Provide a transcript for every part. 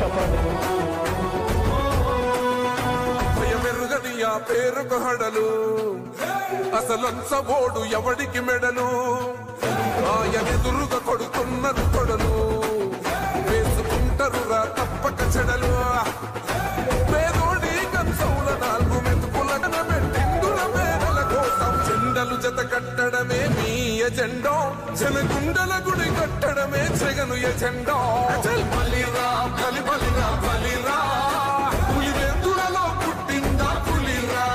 చెప్పండి. భయమెరుగని ఆ పేరుకు హడలు, అసలంచబోడు ఎవడికి మెడలు, ఆయనెదురుగా కొడుతున్నారు కొడలు, వేసుకుంటారు రా తప్పక చెడలు. పేదోడి కంచౌల 4 మెతుకుల పెట్టిండుల మేడల కోసం జెండలు జత కట్టడమే మీ ఎజెండా, జనగుండల గుడి కట్టడమే జగను ఎజెండా. బలిరా బలి బలిరా బలిరా, పులివెందులలో పుట్టిందా పులిరా,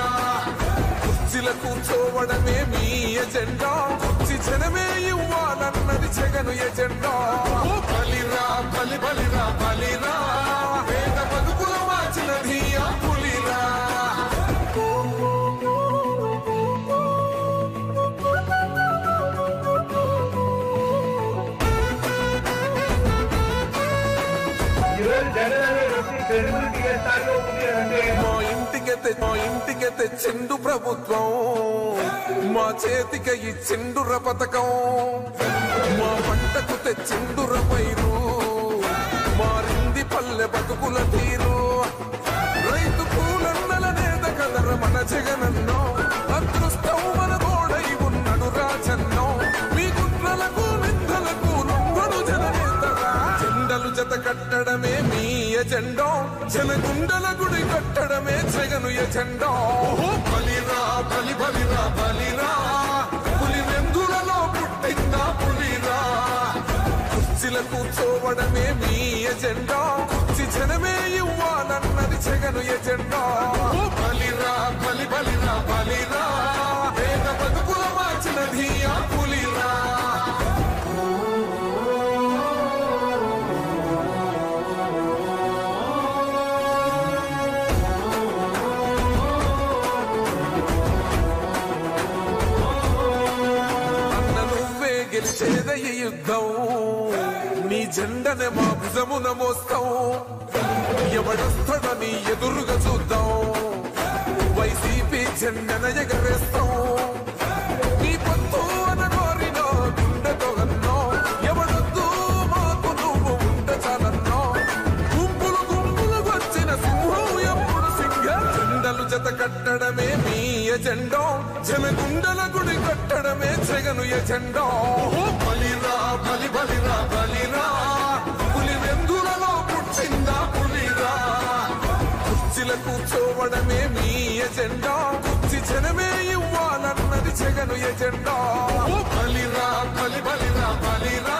కుర్చీల కూర్చోవడమే మీ ఎజెండా, కుర్చీ జనమే ఇవ్వాలన్నది జగను ఎజెండా. బలిరా బలి బలిరా బలిరా, పేద బతుకుల మార్చినది ఆ పులిరా. మా ఇంటికి తెచ్చిండు ప్రభుత్వం, మా చేతికి ఇచ్చిండుర పథకం, మా పంటకు తెచ్చిండుర పైరు, మారింది పల్లె బతుకుల తీరు. రైతు కూలన్నల నేత కదర మన జగనన్నో, అదృష్టం మన తోడై ఉన్నడు రాజన్నో, మీ కుట్రలకు నిందలకు నొంగడు జననేతరా. జెండలు జత కట్టడమే మీ ఎజెండా, జనగుండల గుడి కట్టడమే జగను ఎజెండా. బలిరా బలి బలిరా బలిరా, పులివెందులలో పుట్టిందా పులిరా, కుర్చీల కూర్చోవడమే మీ ఎజెండా, కుర్చీ జనమే ఇవ్వాలన్నది జగను ఎజెండా. బలిరా బలి బలిరా బలిరా, పేద బతుకుల మార్చినది ఆ పులిరా. గెలిచేదయ్య యుద్ధం, నీ జెండనే మా భుజమున మోస్తాం, ఎవడొస్తాడని ఎదురుగా చూద్దాం, వైసీపీ జెండన ఎగరేస్తాం. నీ పొత్తు అనగోరినో గుండెతో అన్నో, ఎవడొద్దు మాకు నువ్వు ఉండ చాలన్నో, గుంపులు గుంపులు వచ్చిన సింహం ఎప్పుడు సింగం. జెండలు జత కట్టడమే మీ ఎజెండా, జనగుండల గుడి కట్టడమే జగను ఎజెండా. బలిరా బలి బలిరా బలిరా, పులివెందులలో పుట్టిందా పులిరా, కుర్చీల కూర్చోవడమే మీ ఎజెండా, కుర్చీ జనమే ఇవ్వాలన్నది జగను ఎజెండా. బలిరా బలి బలిరా బలిరా,